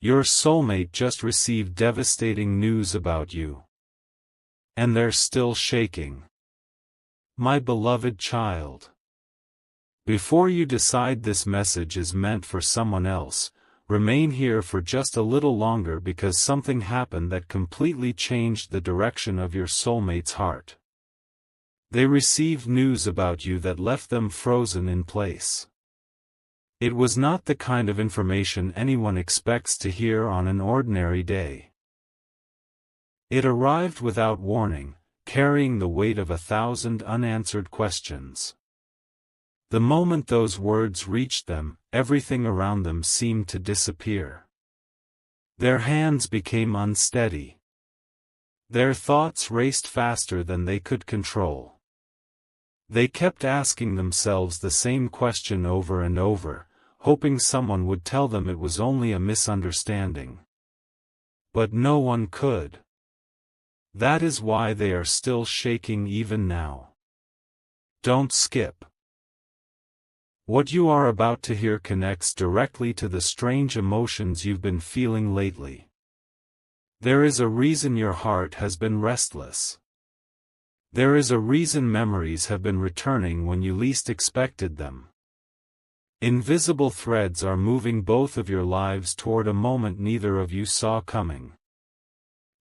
Your soulmate just received devastating news about you. And they're still shaking. My beloved child. Before you decide this message is meant for someone else, remain here for just a little longer because something happened that completely changed the direction of your soulmate's heart. They received news about you that left them frozen in place. It was not the kind of information anyone expects to hear on an ordinary day. It arrived without warning, carrying the weight of 1,000 unanswered questions. The moment those words reached them, everything around them seemed to disappear. Their hands became unsteady. Their thoughts raced faster than they could control. They kept asking themselves the same question over and over, hoping someone would tell them it was only a misunderstanding. But no one could. That is why they are still shaking even now. Don't skip. What you are about to hear connects directly to the strange emotions you've been feeling lately. There is a reason your heart has been restless. There is a reason memories have been returning when you least expected them. Invisible threads are moving both of your lives toward a moment neither of you saw coming.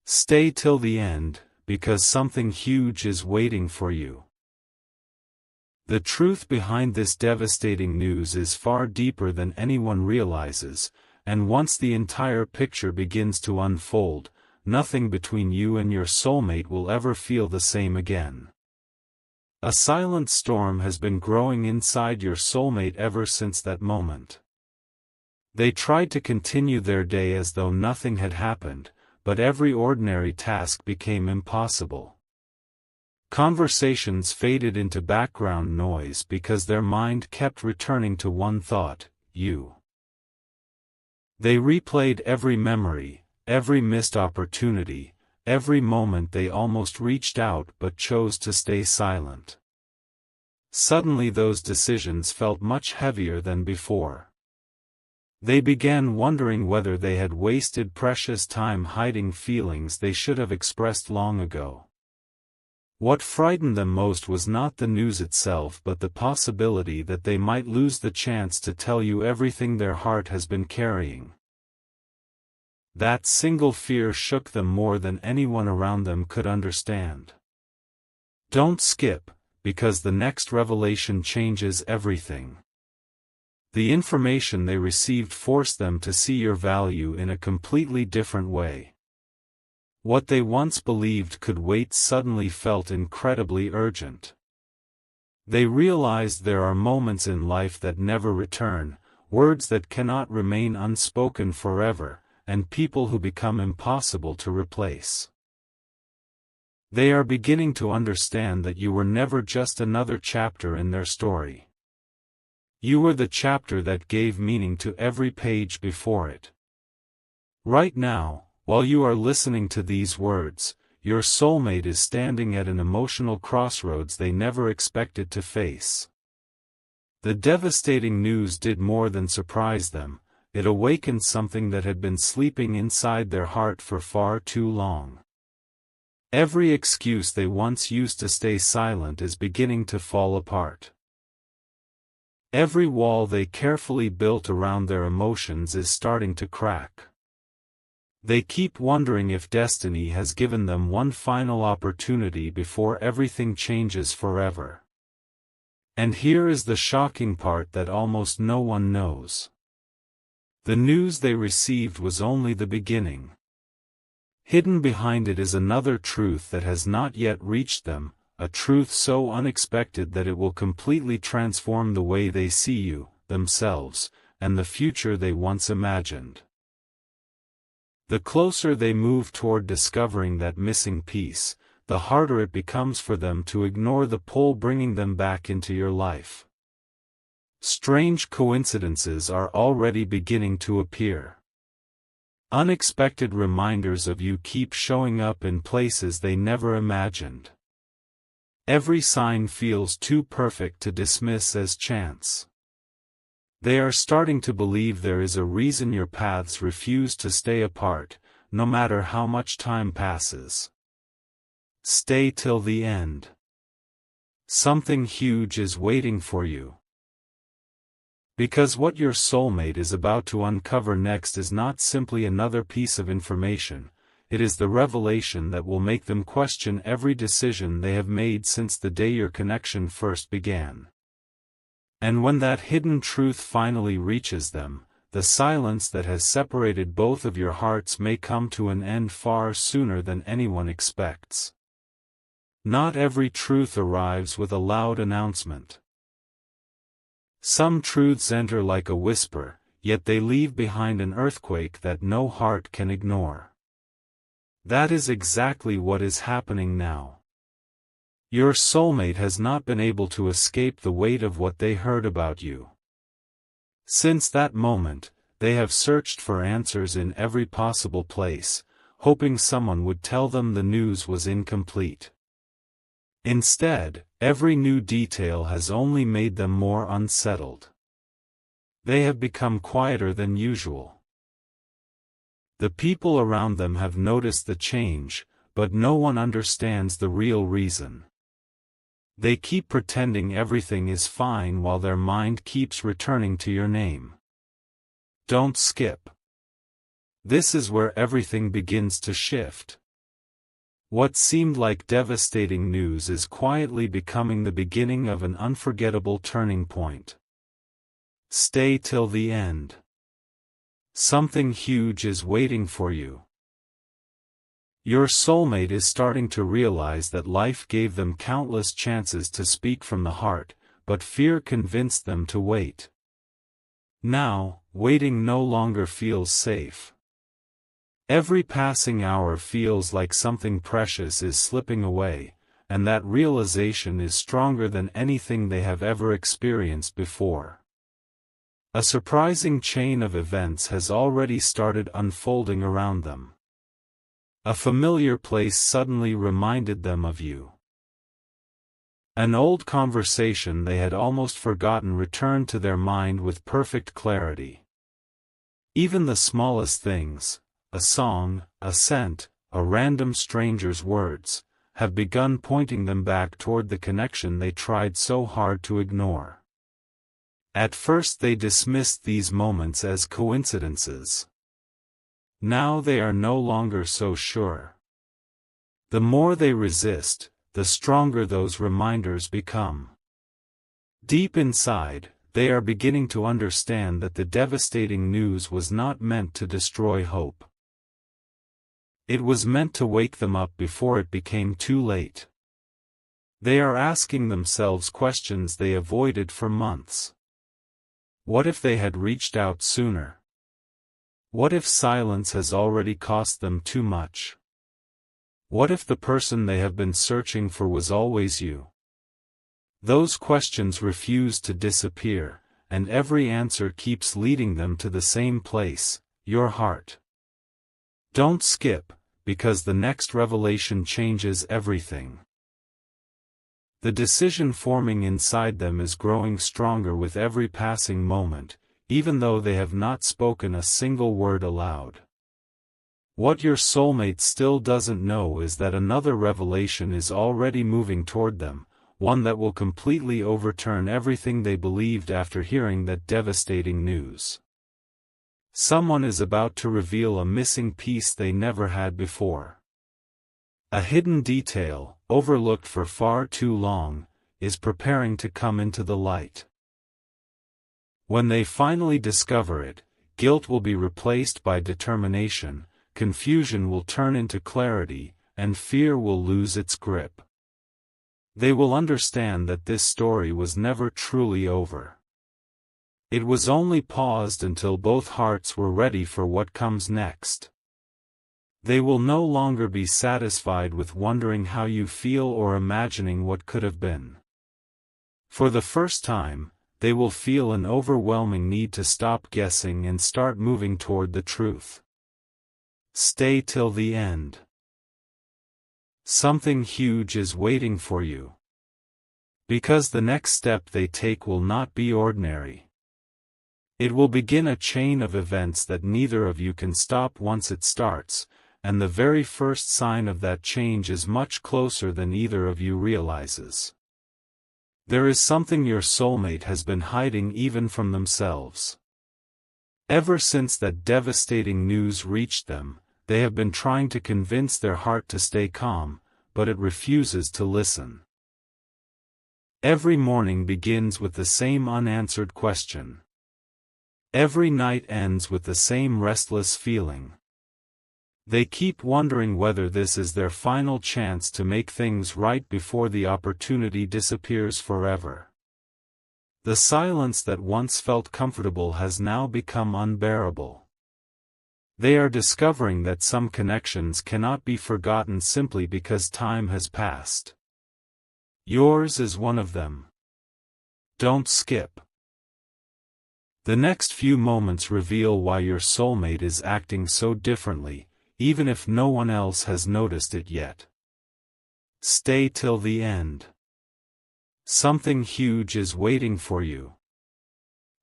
Stay till the end, because something huge is waiting for you. The truth behind this devastating news is far deeper than anyone realizes, and once the entire picture begins to unfold, nothing between you and your soulmate will ever feel the same again. A silent storm has been growing inside your soulmate ever since that moment. They tried to continue their day as though nothing had happened, but every ordinary task became impossible. Conversations faded into background noise because their mind kept returning to one thought, you. They replayed every memory, every missed opportunity, every moment they almost reached out but chose to stay silent. Suddenly those decisions felt much heavier than before. They began wondering whether they had wasted precious time hiding feelings they should have expressed long ago. What frightened them most was not the news itself but the possibility that they might lose the chance to tell you everything their heart has been carrying. That single fear shook them more than anyone around them could understand. Don't skip, because the next revelation changes everything. The information they received forced them to see your value in a completely different way. What they once believed could wait suddenly felt incredibly urgent. They realized there are moments in life that never return, words that cannot remain unspoken forever, and people who become impossible to replace. They are beginning to understand that you were never just another chapter in their story. You were the chapter that gave meaning to every page before it. Right now, while you are listening to these words, your soulmate is standing at an emotional crossroads they never expected to face. The devastating news did more than surprise them, it awakened something that had been sleeping inside their heart for far too long. Every excuse they once used to stay silent is beginning to fall apart. Every wall they carefully built around their emotions is starting to crack. They keep wondering if destiny has given them one final opportunity before everything changes forever. And here is the shocking part that almost no one knows. The news they received was only the beginning. Hidden behind it is another truth that has not yet reached them, a truth so unexpected that it will completely transform the way they see you, themselves, and the future they once imagined. The closer they move toward discovering that missing piece, the harder it becomes for them to ignore the pull bringing them back into your life. Strange coincidences are already beginning to appear. Unexpected reminders of you keep showing up in places they never imagined. Every sign feels too perfect to dismiss as chance. They are starting to believe there is a reason your paths refuse to stay apart, no matter how much time passes. Stay till the end. Something huge is waiting for you. Because what your soulmate is about to uncover next is not simply another piece of information, it is the revelation that will make them question every decision they have made since the day your connection first began. And when that hidden truth finally reaches them, the silence that has separated both of your hearts may come to an end far sooner than anyone expects. Not every truth arrives with a loud announcement. Some truths enter like a whisper, yet they leave behind an earthquake that no heart can ignore. That is exactly what is happening now. Your soulmate has not been able to escape the weight of what they heard about you. Since that moment, they have searched for answers in every possible place, hoping someone would tell them the news was incomplete. Instead, every new detail has only made them more unsettled. They have become quieter than usual. The people around them have noticed the change, but no one understands the real reason. They keep pretending everything is fine while their mind keeps returning to your name. Don't skip. This is where everything begins to shift. What seemed like devastating news is quietly becoming the beginning of an unforgettable turning point. Stay till the end. Something huge is waiting for you. Your soulmate is starting to realize that life gave them countless chances to speak from the heart, but fear convinced them to wait. Now, waiting no longer feels safe. Every passing hour feels like something precious is slipping away, and that realization is stronger than anything they have ever experienced before. A surprising chain of events has already started unfolding around them. A familiar place suddenly reminded them of you. An old conversation they had almost forgotten returned to their mind with perfect clarity. Even the smallest things, a song, a scent, a random stranger's words, have begun pointing them back toward the connection they tried so hard to ignore. At first they dismissed these moments as coincidences. Now they are no longer so sure. The more they resist, the stronger those reminders become. Deep inside, they are beginning to understand that the devastating news was not meant to destroy hope. It was meant to wake them up before it became too late. They are asking themselves questions they avoided for months. What if they had reached out sooner? What if silence has already cost them too much? What if the person they have been searching for was always you? Those questions refuse to disappear, and every answer keeps leading them to the same place, your heart. Don't skip, because the next revelation changes everything. The decision forming inside them is growing stronger with every passing moment, even though they have not spoken a single word aloud. What your soulmate still doesn't know is that another revelation is already moving toward them, one that will completely overturn everything they believed after hearing that devastating news. Someone is about to reveal a missing piece they never had before. A hidden detail, overlooked for far too long, is preparing to come into the light. When they finally discover it, guilt will be replaced by determination, confusion will turn into clarity, and fear will lose its grip. They will understand that this story was never truly over. It was only paused until both hearts were ready for what comes next. They will no longer be satisfied with wondering how you feel or imagining what could have been. For the first time, they will feel an overwhelming need to stop guessing and start moving toward the truth. Stay till the end. Something huge is waiting for you. Because the next step they take will not be ordinary. It will begin a chain of events that neither of you can stop once it starts, and the very first sign of that change is much closer than either of you realizes. There is something your soulmate has been hiding even from themselves. Ever since that devastating news reached them, they have been trying to convince their heart to stay calm, but it refuses to listen. Every morning begins with the same unanswered question. Every night ends with the same restless feeling. They keep wondering whether this is their final chance to make things right before the opportunity disappears forever. The silence that once felt comfortable has now become unbearable. They are discovering that some connections cannot be forgotten simply because time has passed. Yours is one of them. Don't skip. The next few moments reveal why your soulmate is acting so differently, even if no one else has noticed it yet. Stay till the end. Something huge is waiting for you.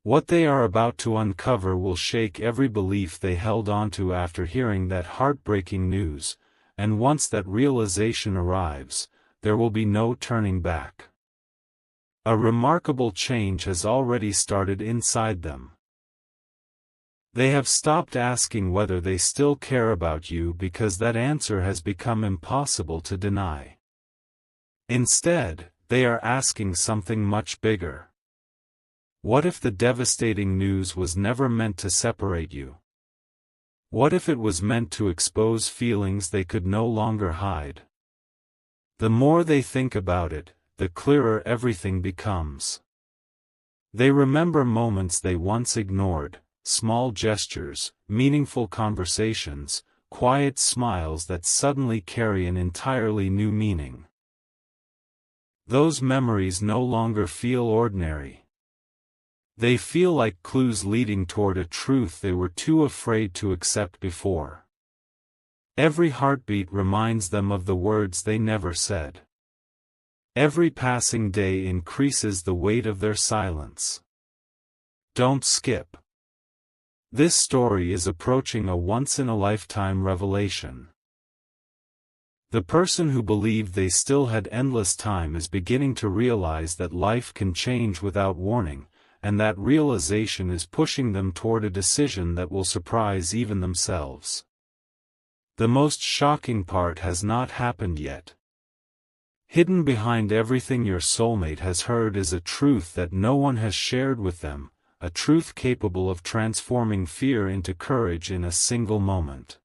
What they are about to uncover will shake every belief they held onto after hearing that heartbreaking news, and once that realization arrives, there will be no turning back. A remarkable change has already started inside them. They have stopped asking whether they still care about you because that answer has become impossible to deny. Instead, they are asking something much bigger. What if the devastating news was never meant to separate you? What if it was meant to expose feelings they could no longer hide? The more they think about it, the clearer everything becomes. They remember moments they once ignored, small gestures, meaningful conversations, quiet smiles that suddenly carry an entirely new meaning. Those memories no longer feel ordinary. They feel like clues leading toward a truth they were too afraid to accept before. Every heartbeat reminds them of the words they never said. Every passing day increases the weight of their silence. Don't skip. This story is approaching a once-in-a-lifetime revelation. The person who believed they still had endless time is beginning to realize that life can change without warning, and that realization is pushing them toward a decision that will surprise even themselves. The most shocking part has not happened yet. Hidden behind everything your soulmate has heard is a truth that no one has shared with them, a truth capable of transforming fear into courage in a single moment.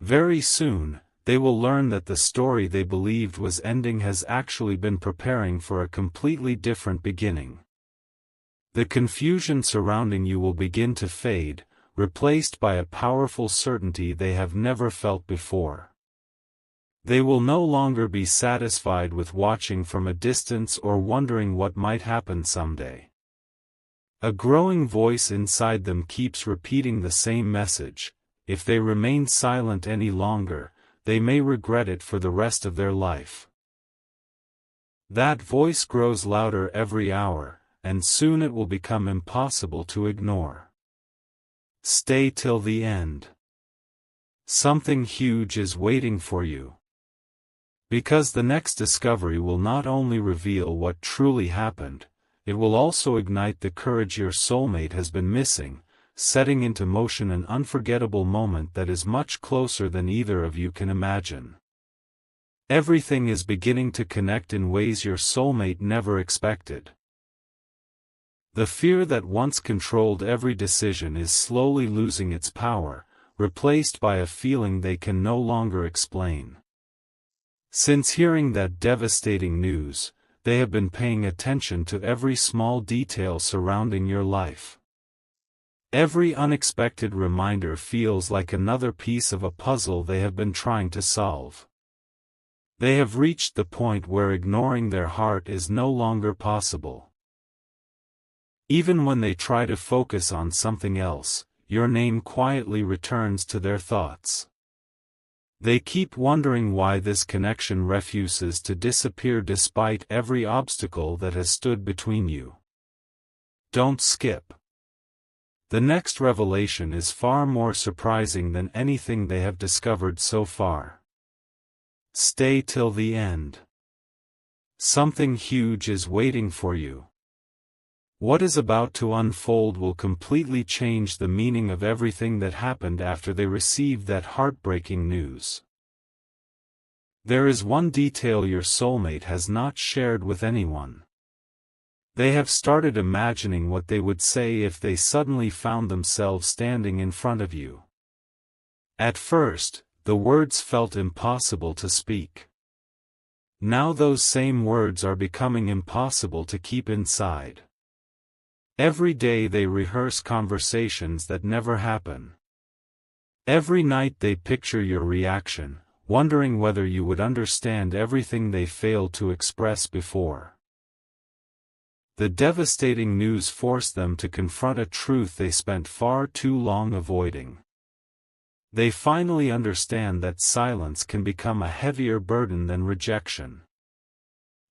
Very soon, they will learn that the story they believed was ending has actually been preparing for a completely different beginning. The confusion surrounding you will begin to fade, replaced by a powerful certainty they have never felt before. They will no longer be satisfied with watching from a distance or wondering what might happen someday. A growing voice inside them keeps repeating the same message: if they remain silent any longer, they may regret it for the rest of their life. That voice grows louder every hour, and soon it will become impossible to ignore. Stay till the end. Something huge is waiting for you. Because the next discovery will not only reveal what truly happened, it will also ignite the courage your soulmate has been missing, setting into motion an unforgettable moment that is much closer than either of you can imagine. Everything is beginning to connect in ways your soulmate never expected. The fear that once controlled every decision is slowly losing its power, replaced by a feeling they can no longer explain. Since hearing that devastating news, they have been paying attention to every small detail surrounding your life. Every unexpected reminder feels like another piece of a puzzle they have been trying to solve. They have reached the point where ignoring their heart is no longer possible. Even when they try to focus on something else, your name quietly returns to their thoughts. They keep wondering why this connection refuses to disappear despite every obstacle that has stood between you. Don't skip. The next revelation is far more surprising than anything they have discovered so far. Stay till the end. Something huge is waiting for you. What is about to unfold will completely change the meaning of everything that happened after they received that heartbreaking news. There is one detail your soulmate has not shared with anyone. They have started imagining what they would say if they suddenly found themselves standing in front of you. At first, the words felt impossible to speak. Now those same words are becoming impossible to keep inside. Every day they rehearse conversations that never happen. Every night they picture your reaction, wondering whether you would understand everything they failed to express before. The devastating news forced them to confront a truth they spent far too long avoiding. They finally understand that silence can become a heavier burden than rejection.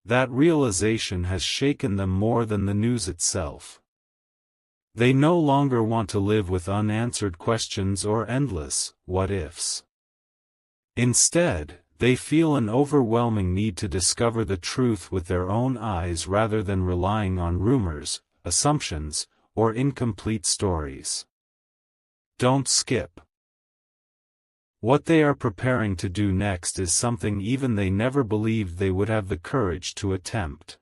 That realization has shaken them more than the news itself. They no longer want to live with unanswered questions or endless what-ifs. Instead, they feel an overwhelming need to discover the truth with their own eyes rather than relying on rumors, assumptions, or incomplete stories. Don't skip. What they are preparing to do next is something even they never believed they would have the courage to attempt.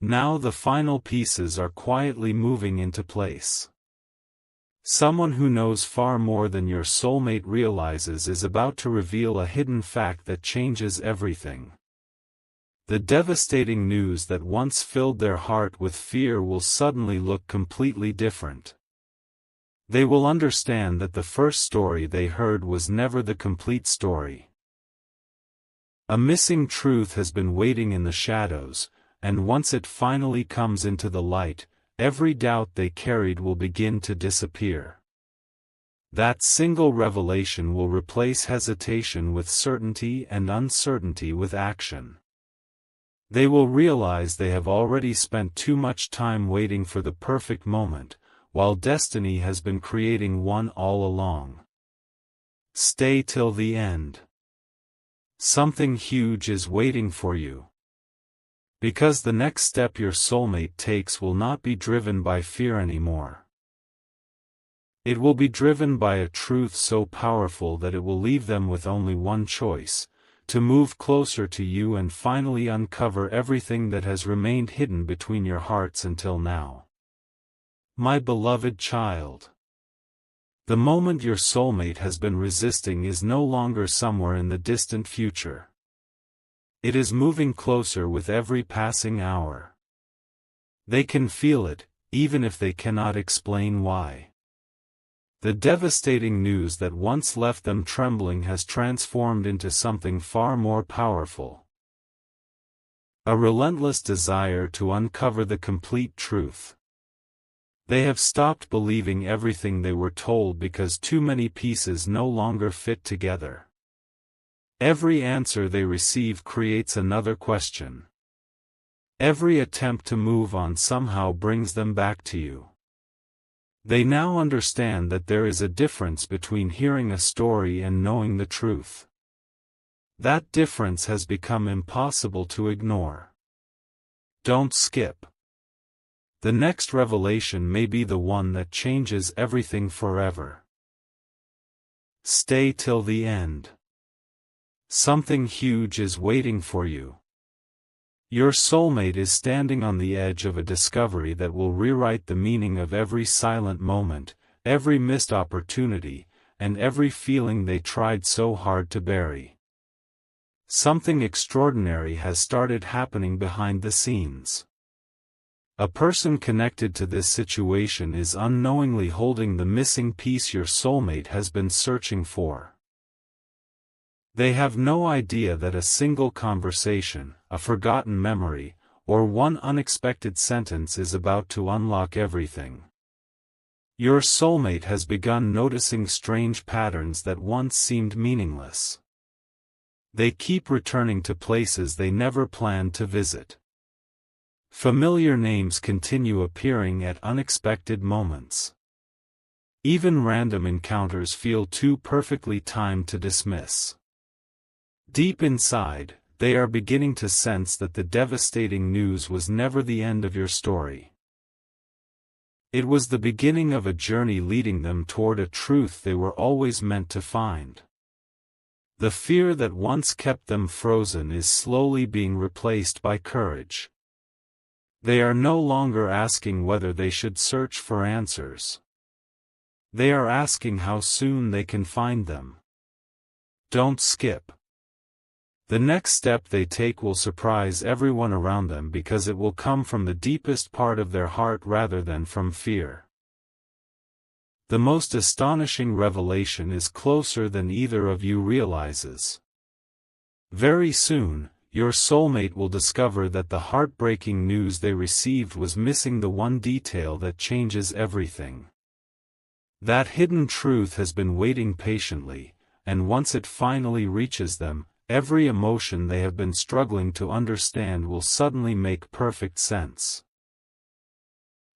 Now the final pieces are quietly moving into place. Someone who knows far more than your soulmate realizes is about to reveal a hidden fact that changes everything. The devastating news that once filled their heart with fear will suddenly look completely different. They will understand that the first story they heard was never the complete story. A missing truth has been waiting in the shadows, and once it finally comes into the light, every doubt they carried will begin to disappear. That single revelation will replace hesitation with certainty and uncertainty with action. They will realize they have already spent too much time waiting for the perfect moment, while destiny has been creating one all along. Stay till the end. Something huge is waiting for you. Because the next step your soulmate takes will not be driven by fear anymore. It will be driven by a truth so powerful that it will leave them with only one choice: to move closer to you and finally uncover everything that has remained hidden between your hearts until now. My beloved child. The moment your soulmate has been resisting is no longer somewhere in the distant future. It is moving closer with every passing hour. They can feel it, even if they cannot explain why. The devastating news that once left them trembling has transformed into something far more powerful. A relentless desire to uncover the complete truth. They have stopped believing everything they were told because too many pieces no longer fit together. Every answer they receive creates another question. Every attempt to move on somehow brings them back to you. They now understand that there is a difference between hearing a story and knowing the truth. That difference has become impossible to ignore. Don't skip. The next revelation may be the one that changes everything forever. Stay till the end. Something huge is waiting for you. Your soulmate is standing on the edge of a discovery that will rewrite the meaning of every silent moment, every missed opportunity, and every feeling they tried so hard to bury. Something extraordinary has started happening behind the scenes. A person connected to this situation is unknowingly holding the missing piece your soulmate has been searching for. They have no idea that a single conversation, a forgotten memory, or one unexpected sentence is about to unlock everything. Your soulmate has begun noticing strange patterns that once seemed meaningless. They keep returning to places they never planned to visit. Familiar names continue appearing at unexpected moments. Even random encounters feel too perfectly timed to dismiss. Deep inside, they are beginning to sense that the devastating news was never the end of your story. It was the beginning of a journey leading them toward a truth they were always meant to find. The fear that once kept them frozen is slowly being replaced by courage. They are no longer asking whether they should search for answers. They are asking how soon they can find them. Don't skip. The next step they take will surprise everyone around them because it will come from the deepest part of their heart rather than from fear. The most astonishing revelation is closer than either of you realizes. Very soon, your soulmate will discover that the heartbreaking news they received was missing the one detail that changes everything. That hidden truth has been waiting patiently, and once it finally reaches them, every emotion they have been struggling to understand will suddenly make perfect sense.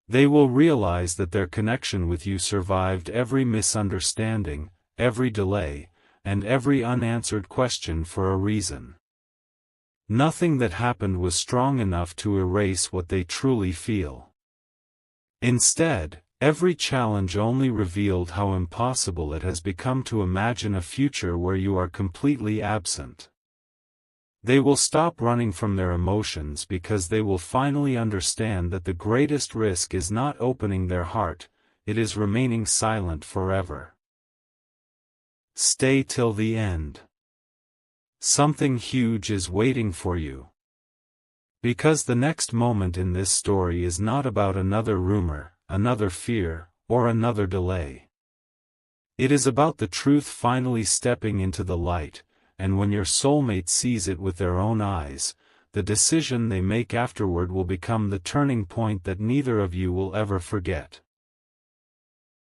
They will realize that their connection with you survived every misunderstanding, every delay, and every unanswered question for a reason. Nothing that happened was strong enough to erase what they truly feel. Instead, every challenge only revealed how impossible it has become to imagine a future where you are completely absent. They will stop running from their emotions because they will finally understand that the greatest risk is not opening their heart, it is remaining silent forever. Stay till the end. Something huge is waiting for you. Because the next moment in this story is not about another rumor, another fear, or another delay. It is about the truth finally stepping into the light, and when your soulmate sees it with their own eyes, the decision they make afterward will become the turning point that neither of you will ever forget.